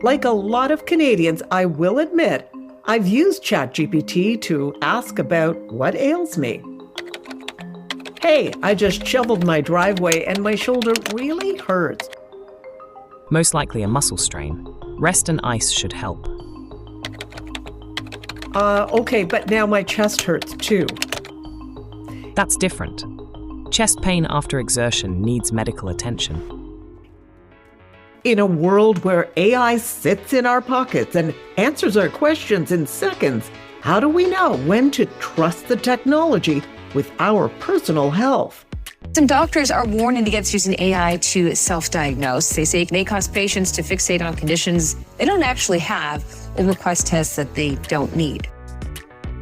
Like a lot of Canadians, I will admit, I've used ChatGPT to ask about what ails me. Hey, I just shoveled my driveway and my shoulder really hurts. Most likely a muscle strain. Rest and ice should help. Okay, but now my chest hurts too. That's different. Chest pain after exertion needs medical attention. In a world where AI sits in our pockets and answers our questions in seconds, how do we know when to trust the technology with our personal health? Some doctors are warning against using AI to self-diagnose. They say it may cause patients to fixate on conditions they don't actually have and request tests that they don't need.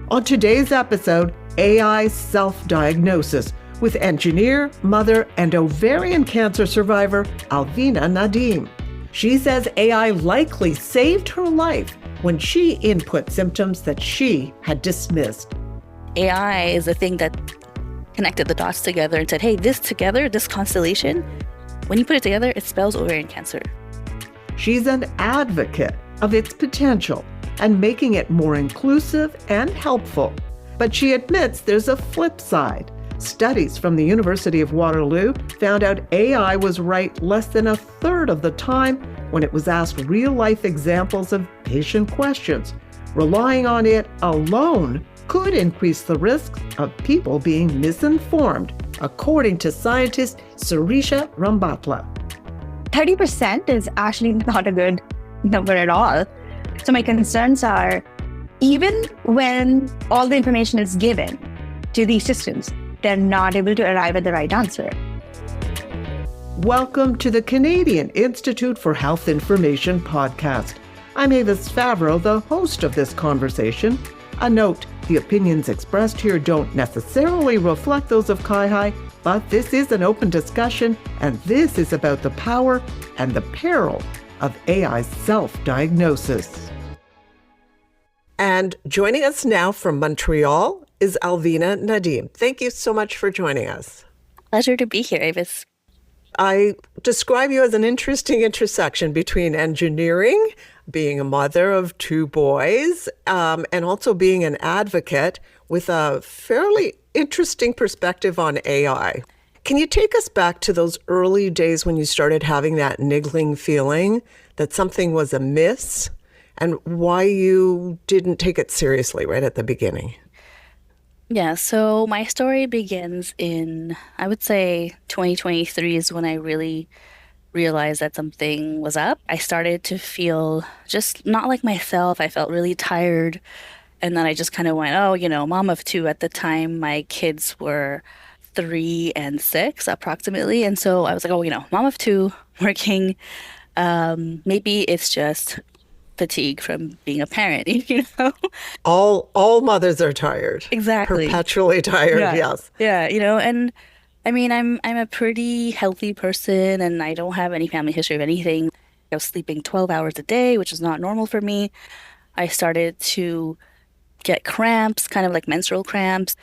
On today's episode, AI self-diagnosis with engineer, mother, and ovarian cancer survivor Alvina Nadeem. She says AI likely saved her life when she input symptoms that she had dismissed. AI is the thing that connected the dots together and said, hey, this together, this constellation, when you put it together, it spells ovarian cancer. She's an advocate of its potential and making it more inclusive and helpful. But she admits there's a flip side. Studies from the University of Waterloo found out AI was right less than a third of the time when it was asked real-life examples of patient questions. Relying on it alone could increase the risk of people being misinformed, according to scientist Surisha Rambatla. 30% is actually not a good number at all. So my concerns are, even when all the information is given to these systems, they're not able to arrive at the right answer. Welcome to the Canadian Institute for Health Information podcast. I'm Avis Favaro, the host of this conversation. A note, the opinions expressed here don't necessarily reflect those of CIHI, but this is an open discussion, and this is about the power and the peril of AI self-diagnosis. And joining us now from Montreal is Alvina Nadeem. Thank you so much for joining us. Pleasure to be here, Avis. I describe you as an interesting intersection between engineering, being a mother of two boys, and also being an advocate with a fairly interesting perspective on AI. Can you take us back to those early days when you started having that niggling feeling that something was amiss and why you didn't take it seriously right at the beginning? Yeah, so my story begins in, I would say, 2023 is when I really realized that something was up. I started to feel just not like myself. I felt really tired. And then I just kind of went, mom of two. At the time, my kids were 3 and 6 approximately. And so I was like, mom of two, working. Maybe it's just fatigue from being a parent, All mothers are tired. Exactly. Perpetually tired, yes. Yeah, and I mean, I'm a pretty healthy person and I don't have any family history of anything. I was sleeping 12 hours a day, which is not normal for me. I started to get cramps, kind of like menstrual cramps.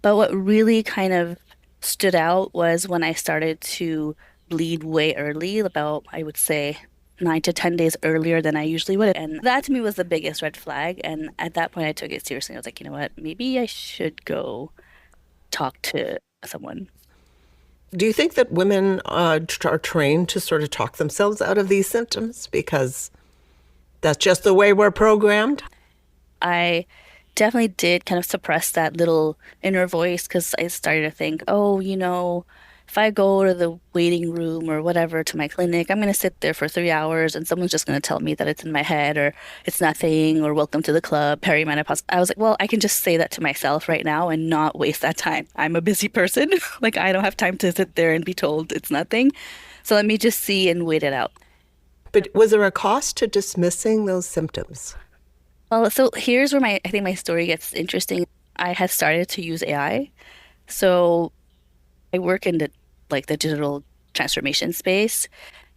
But what really kind of stood out was when I started to bleed way early, about, I would say, 9 to 10 days earlier than I usually would. And that to me was the biggest red flag. And at that point, I took it seriously. I was like, you know what, maybe I should go talk to someone. Do you think that women are trained to sort of talk themselves out of these symptoms because that's just the way we're programmed? I definitely did kind of suppress that little inner voice because I started to think, if I go to the waiting room or whatever to my clinic, I'm going to sit there for 3 hours and someone's just going to tell me that it's in my head or it's nothing or welcome to the club, perimenopause. I was like, well, I can just say that to myself right now and not waste that time. I'm a busy person. Like, I don't have time to sit there and be told it's nothing. So let me just see and wait it out. But was there a cost to dismissing those symptoms? Well, so here's where I think my story gets interesting. I had started to use AI. So I work in the digital transformation space.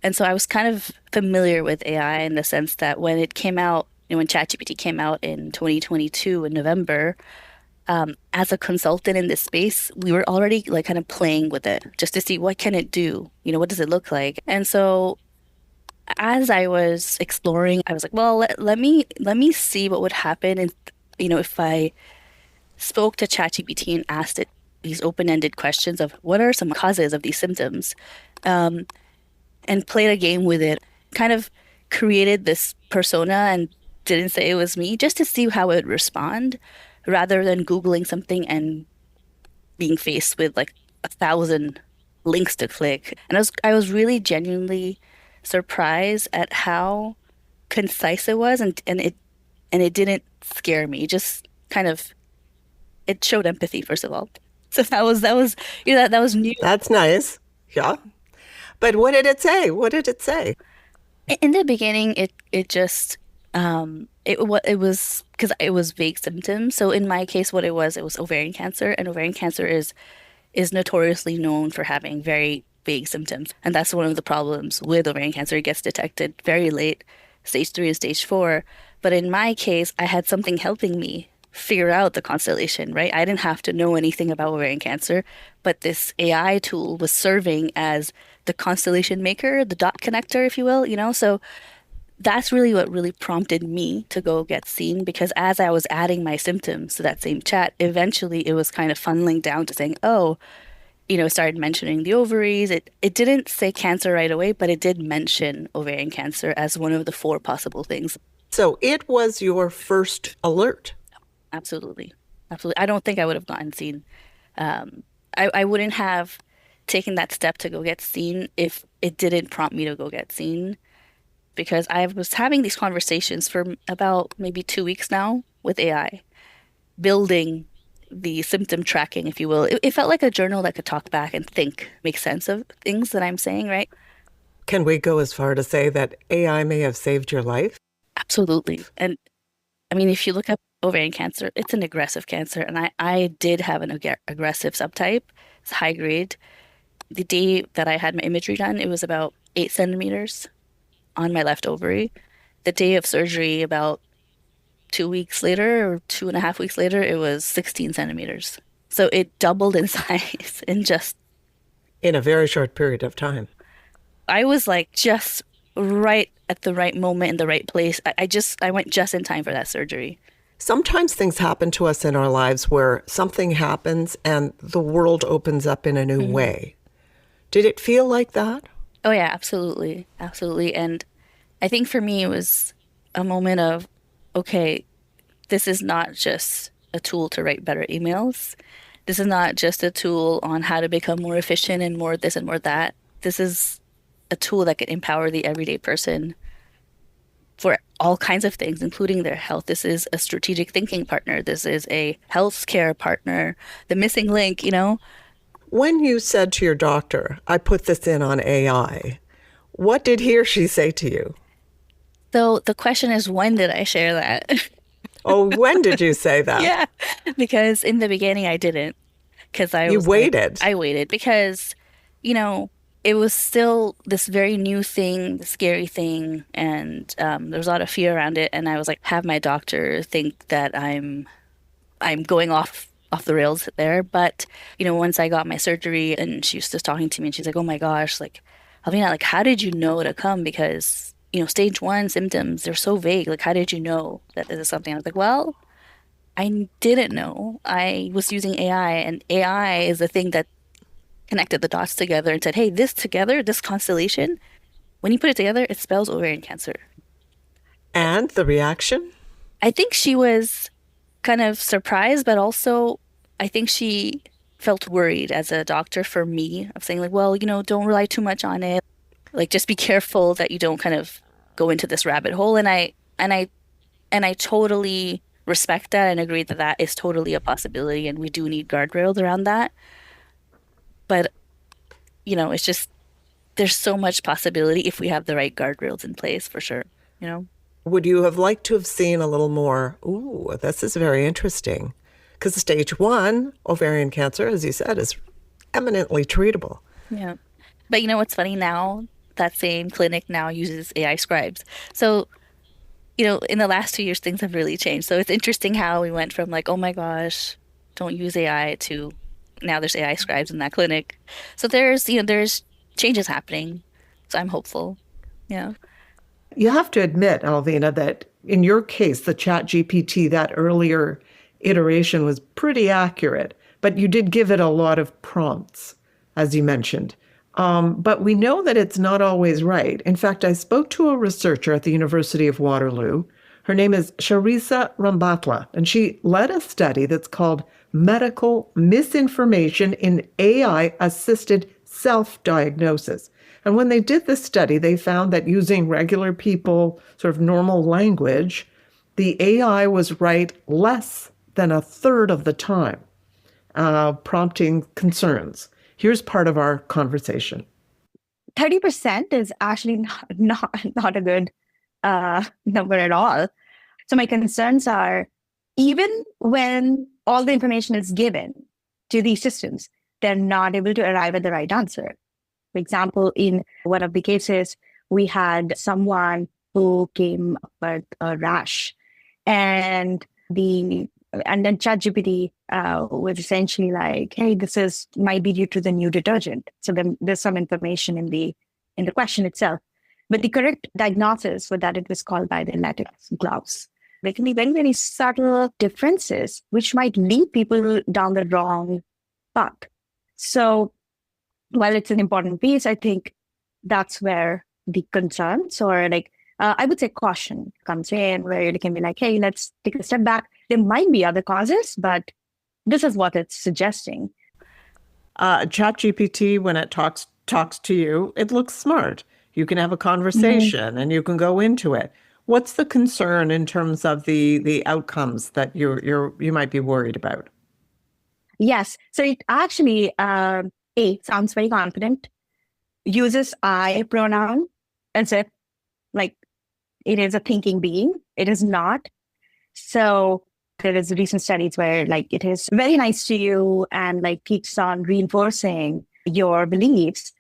And so I was kind of familiar with AI in the sense that when it came out, when ChatGPT came out in 2022 in November, as a consultant in this space, we were already kind of playing with it just to see what can it do? What does it look like? And so as I was exploring, I was like, well, let me see what would happen, and if I spoke to ChatGPT and asked it these open-ended questions of what are some causes of these symptoms, um, and played a game with it, kind of created this persona and didn't say it was me, just to see how it would respond, rather than Googling something and being faced with like 1,000 links to click. And I was really genuinely surprised at how concise it was, and it didn't scare me. It just kind of it showed empathy, first of all. So that was that was new. That's nice. Yeah. But what did it say? What did it say? In the beginning, it just it was because it was vague symptoms. So in my case, what it was ovarian cancer, and ovarian cancer is notoriously known for having very vague symptoms, and that's one of the problems with ovarian cancer. It gets detected very late, stage 3 and stage 4. But in my case, I had something helping me figure out the constellation, right? I didn't have to know anything about ovarian cancer, but this AI tool was serving as the constellation maker, the dot connector, if you will, So that's really what really prompted me to go get seen, because as I was adding my symptoms to that same chat, eventually it was kind of funneling down to saying, oh, started mentioning the ovaries. It didn't say cancer right away, but it did mention ovarian cancer as one of the 4 possible things. So it was your first alert. Absolutely. Absolutely. I don't think I would have gotten seen. I wouldn't have taken that step to go get seen if it didn't prompt me to go get seen, because I was having these conversations for about maybe 2 weeks now with AI, building the symptom tracking, if you will. It felt like a journal that could talk back and think, make sense of things that I'm saying, right? Can we go as far to say that AI may have saved your life? Absolutely. And I mean, if you look up ovarian cancer, it's an aggressive cancer. And I did have an aggressive subtype. It's high grade. The day that I had my imagery done, it was about 8 centimeters on my left ovary. The day of surgery, about 2 weeks later or 2.5 weeks later, it was 16 centimeters. So it doubled in size In a very short period of time. I was like just right at the right moment in the right place. I went just in time for that surgery. Sometimes things happen to us in our lives where something happens and the world opens up in a new way. Did it feel like that? Oh yeah, absolutely. Absolutely. And I think for me, it was a moment of, okay, this is not just a tool to write better emails. This is not just a tool on how to become more efficient and more this and more that. This is a tool that can empower the everyday person for all kinds of things, including their health. This is a strategic thinking partner. This is a healthcare partner, the missing link, When you said to your doctor, I put this in on AI, what did he or she say to you? So the question is, when did I share that? Oh, when did you say that? Yeah, because in the beginning I didn't. Because You waited. I waited because, it was still this very new thing, the scary thing, and there was a lot of fear around it. And I was like, have my doctor think that I'm going off the rails there. But once I got my surgery, and she was just talking to me, and she's like, oh my gosh, like, Alvina, like, how did you know to come? Because stage 1 symptoms, they're so vague. Like, how did you know that this is something? I was like, well, I didn't know. I was using AI, and AI is the thing that connected the dots together and said, hey, this together, this constellation, when you put it together, it spells ovarian cancer. And the reaction? I think she was kind of surprised, but also I think she felt worried as a doctor for me, of saying like, well, don't rely too much on it. Like, just be careful that you don't kind of go into this rabbit hole. And I totally respect that and agree that that is totally a possibility, and we do need guardrails around that. But, it's just, there's so much possibility if we have the right guardrails in place, for sure, Would you have liked to have seen a little more, ooh, this is very interesting? Because stage 1 ovarian cancer, as you said, is eminently treatable. Yeah. But what's funny now? That same clinic now uses AI scribes. So, in the last 2 years, things have really changed. So it's interesting how we went from like, oh my gosh, don't use AI, to now there's AI scribes in that clinic. So there's changes happening. So I'm hopeful. Yeah. You have to admit, Alvina, that in your case, the ChatGPT, that earlier iteration was pretty accurate, but you did give it a lot of prompts, as you mentioned. But we know that it's not always right. In fact, I spoke to a researcher at the University of Waterloo. Her name is Sharisa Rambatla, and she led a study that's called Medical Misinformation in AI-Assisted Self-Diagnosis. And when they did this study, they found that using regular people, sort of normal language, the AI was right less than a third of the time, prompting concerns. Here's part of our conversation. 30% is actually not a good number at all. So my concerns are, even when all the information is given to these systems, they're not able to arrive at the right answer. For example, in one of the cases, we had someone who came up with a rash, and then ChatGPT was essentially like, "Hey, might be due to the new detergent." So then there's some information in the question itself, but the correct diagnosis for that, it was called by the latex gloves. There can be very, very subtle differences which might lead people down the wrong path. So while it's an important piece, I think that's where the concerns, or I would say caution, comes in, where it can be like, hey, let's take a step back. There might be other causes, but this is what it's suggesting. ChatGPT, when it talks to you, it looks smart. You can have a conversation and you can go into it. What's the concern in terms of the outcomes that you might be worried about? Yes. So it actually, sounds very confident, uses I pronoun as if it is a thinking being. It is not. So there is recent studies where it is very nice to you and keeps on reinforcing your beliefs.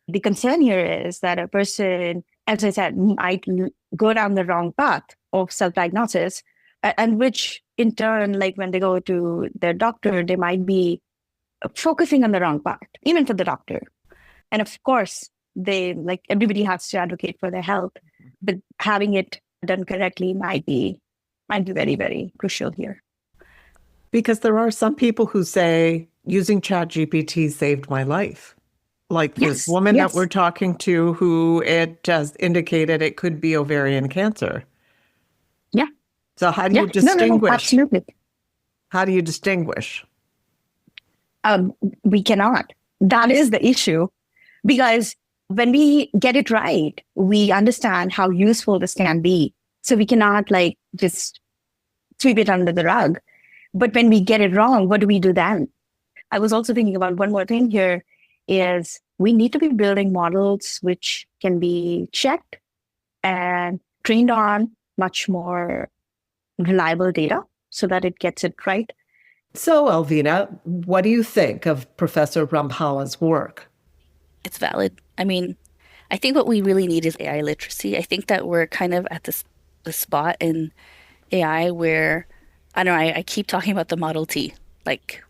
The concern here is that a person, as I said, might go down the wrong path of self-diagnosis, and which in turn, when they go to their doctor, they might be focusing on the wrong part, even for the doctor. And of course, they everybody has to advocate for their health, but having it done correctly might be very, very crucial here. Because there are some people who say using ChatGPT saved my life. Like this woman that we're talking to, who it just indicated it could be ovarian cancer. Yeah. So how do you distinguish? No, absolutely. How do you distinguish? We cannot. That is the issue. Because when we get it right, we understand how useful this can be. So we cannot just sweep it under the rug. But when we get it wrong, what do we do then? I was also thinking about one more thing here is we need to be building models which can be checked and trained on much more reliable data so that it gets it right. So, Alvina, what do you think of Professor Ramphala's work? It's valid. I mean, I think what we really need is AI literacy. I think that we're kind of at the spot in AI where, I don't know, I keep talking about the Model T.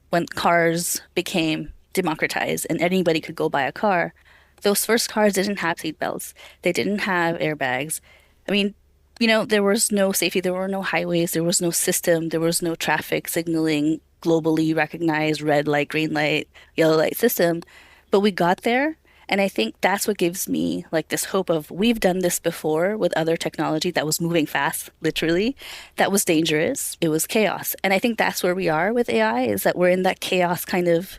When cars became democratized and anybody could go buy a car, those first cars didn't have seatbelts. They didn't have airbags. I mean, there was no safety. There were no highways. There was no system. There was no traffic signaling, globally recognized red light, green light, yellow light system. But we got there. And I think that's what gives me this hope of, we've done this before with other technology that was moving fast, literally, that was dangerous. It was chaos. And I think that's where we are with AI, is that we're in that chaos kind of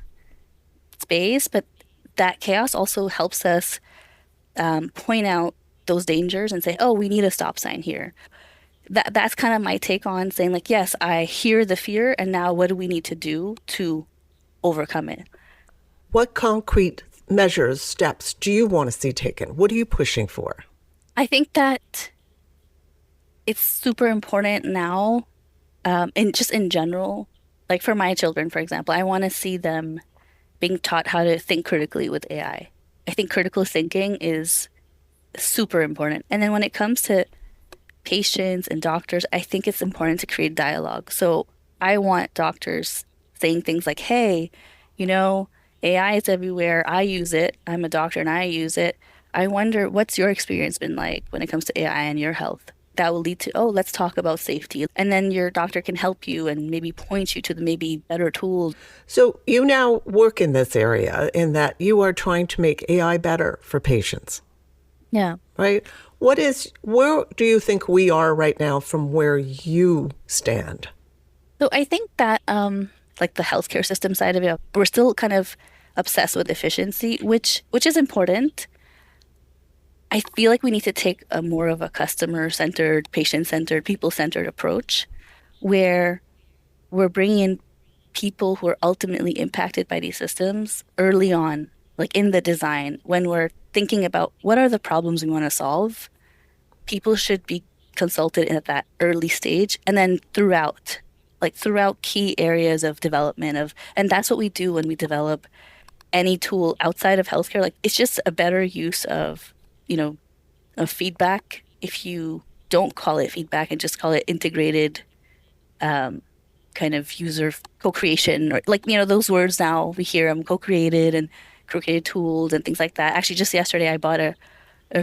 space, but that chaos also helps us point out those dangers and say, oh, we need a stop sign here. That's kind of my take on saying yes, I hear the fear, and now what do we need to do to overcome it? What concrete measures, steps do you want to see taken? What are you pushing for? I think that it's super important now, and just in general, for my children, for example, I want to see them being taught how to think critically with AI. I think critical thinking is super important. And then when it comes to patients and doctors, I think it's important to create dialogue. So I want doctors saying things like, hey, AI is everywhere. I use it. I'm a doctor and I use it. I wonder what's your experience been like when it comes to AI and your health? That will lead to, oh, let's talk about safety. And then your doctor can help you and maybe point you to the maybe better tools. So you now work in this area in that you are trying to make AI better for patients, Yeah. right? Where do you think we are right now from where you stand? So I think that like the healthcare system side of it, we're still kind of obsessed with efficiency, which is important. I feel like we need to take a more of a customer-centered, patient-centered, people-centered approach where we're bringing in people who are ultimately impacted by these systems early on, like in the design, when we're thinking about what are the problems we want to solve. People should be consulted at that early stage and then throughout key areas of development and that's what we do when we develop any tool outside of healthcare. Like it's just a better use of, of feedback. If you don't call it feedback and just call it integrated kind of user co-creation, or like, those words now we hear them, co-created and co-created tools and things like that. Actually, just yesterday I bought a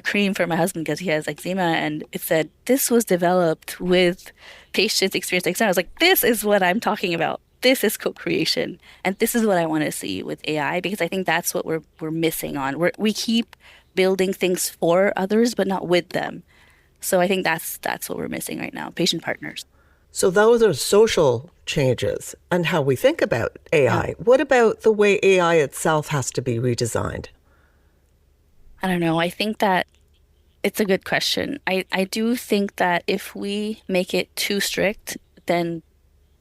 cream for my husband because he has eczema, and it said this was developed with patients experiencing eczema. I was like, this is what I'm talking about. This is co-creation, and this is what I want to see with AI, because I think that's what we're missing on. We keep building things for others, but not with them. So I think that's what we're missing right now, patient partners. So those are social changes and how we think about AI. Yeah. What about the way AI itself has to be redesigned? I don't know. I think that it's a good question. I do think that if we make it too strict, then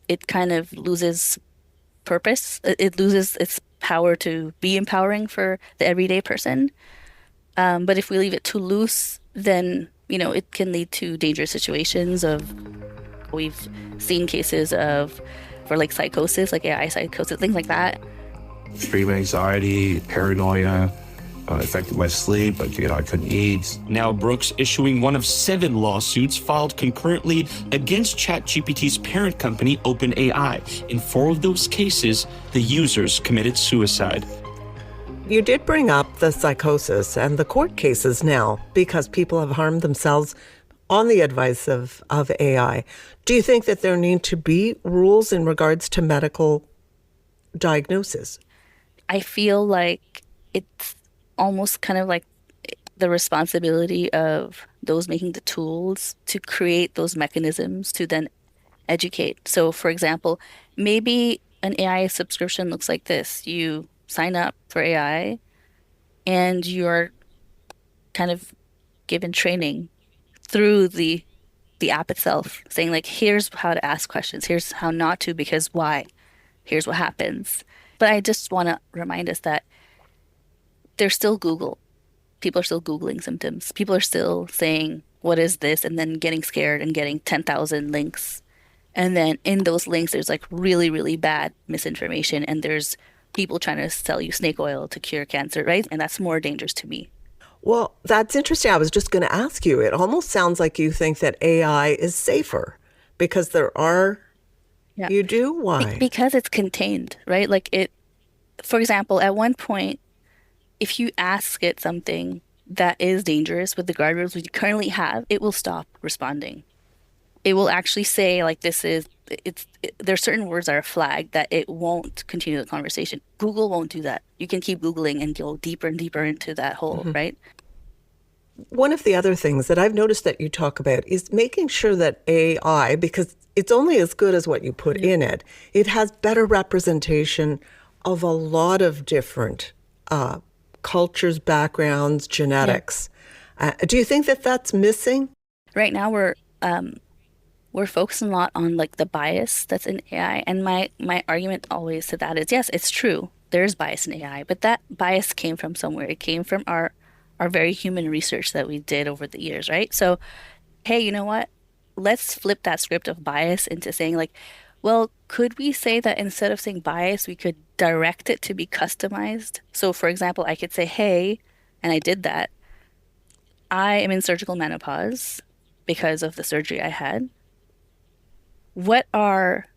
it kind of loses purpose. It loses its power to be empowering for the everyday person. But if we leave it too loose, then, it can lead to dangerous situations we've seen cases for like psychosis, like AI psychosis, things like that. Extreme anxiety, paranoia, affected my sleep. I couldn't eat. Now Brooks issuing one of 7 lawsuits filed concurrently against ChatGPT's parent company, OpenAI. In 4 of those cases, the users committed suicide. You did bring up the psychosis and the court cases now because people have harmed themselves on the advice of AI. Do you think that there need to be rules in regards to medical diagnosis? I feel like it's almost kind of like the responsibility of those making the tools to create those mechanisms to then educate. So, for example, maybe an AI subscription looks like this. You sign up for AI and you're kind of given training through the app itself, saying like, here's how to ask questions, here's how not to, because why, here's what happens. But I just want to remind us that there's still Google. People are still Googling symptoms. People are still saying, what is this? And then getting scared and getting 10,000 links. And then in those links, there's like really, really bad misinformation. And there's people trying to sell you snake oil to cure cancer, right? And that's more dangerous to me. Well, that's interesting. I was just going to ask you. It almost sounds like you think that AI is safer because there are... Yeah. You do? Why? Because it's contained, right? Like for example, at one point, if you ask it something that is dangerous with the guardrails we currently have, it will stop responding. It will actually say like there's certain words that are flagged that it won't continue the conversation. Google won't do that. You can keep Googling and go deeper and deeper into that hole, right? One of the other things that I've noticed that you talk about is making sure that AI, because it's only as good as what you put in it, it has better representation of a lot of different cultures, backgrounds, genetics. Do you think that that's missing? Right now we're focusing a lot on like the bias that's in AI. And my argument always to that is, yes, it's true. There's bias in AI, but that bias came from somewhere. It came from our very human research that we did over the years, right? So, hey, you know what? Let's flip that script of bias into saying like, well, could we say that instead of saying bias, we could direct it to be customized? So for example, I could say, hey, and I did that. I am in surgical menopause because of the surgery I had. What are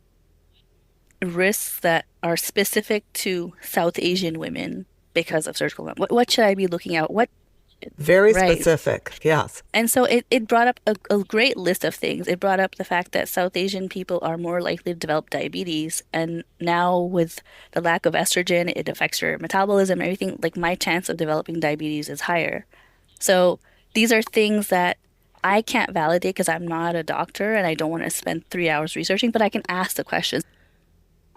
risks that are specific to South Asian women because of surgical menopause? What should I be looking at? What Very Right. specific, yes. And so it brought up a great list of things. It brought up the fact that South Asian people are more likely to develop diabetes. And now with the lack of estrogen, it affects your metabolism and everything. Like my chance of developing diabetes is higher. So these are things that I can't validate because I'm not a doctor and I don't want to spend 3 hours researching, but I can ask the questions.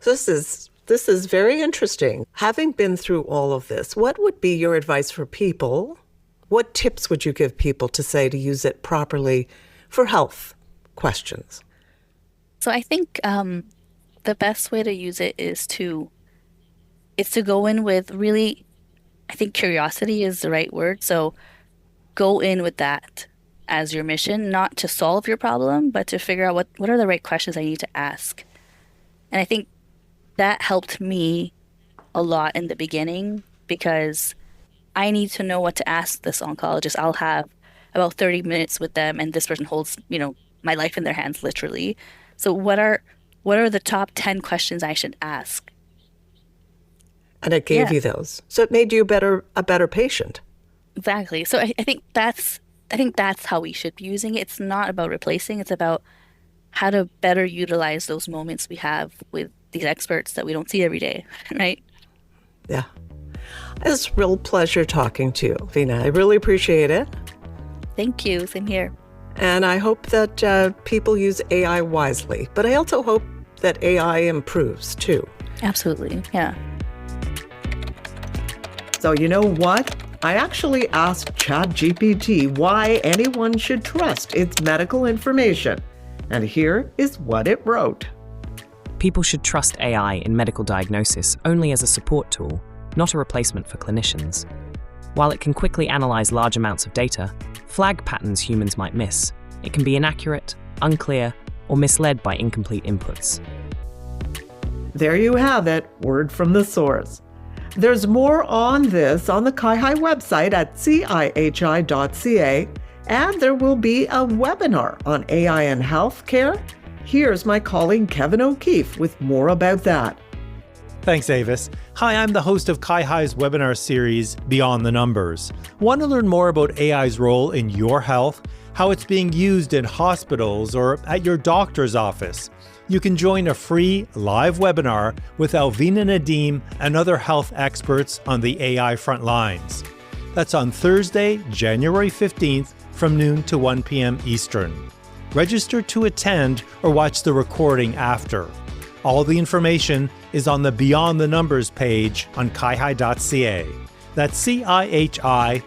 This is very interesting. Having been through all of this, what would be your advice for people? What tips would you give people to say to use it properly for health questions? So I think the best way to use it is to go in with really, I think curiosity is the right word. So go in with that as your mission, not to solve your problem, but to figure out what are the right questions I need to ask. And I think that helped me a lot in the beginning because I need to know what to ask this oncologist. I'll have about 30 minutes with them and this person holds, my life in their hands literally. So what are the top 10 questions I should ask? And it gave you those. So it made you a better patient. Exactly. So I think that's how we should be using it. It's not about replacing, it's about how to better utilize those moments we have with these experts that we don't see every day, right? Yeah. It's a real pleasure talking to you, Alvina. I really appreciate it. Thank you. Same here. And I hope that people use AI wisely. But I also hope that AI improves too. Absolutely. Yeah. So you know what? I actually asked ChatGPT why anyone should trust its medical information. And here is what it wrote. People should trust AI in medical diagnosis only as a support tool, not a replacement for clinicians. While it can quickly analyze large amounts of data, flag patterns humans might miss. It can be inaccurate, unclear, or misled by incomplete inputs. There you have it, word from the source. There's more on this on the CIHI website at cihi.ca, and there will be a webinar on AI and healthcare. Here's my colleague Kevin O'Keefe with more about that. Thanks, Avis. Hi, I'm the host of CIHI's webinar series, Beyond the Numbers. Want to learn more about AI's role in your health, how it's being used in hospitals or at your doctor's office? You can join a free live webinar with Alvina Nadeem and other health experts on the AI front lines. That's on Thursday, January 15th from noon to 1 p.m. Eastern. Register to attend or watch the recording after. All the information is on the Beyond the Numbers page on cihi.ca. That's cihi.ca.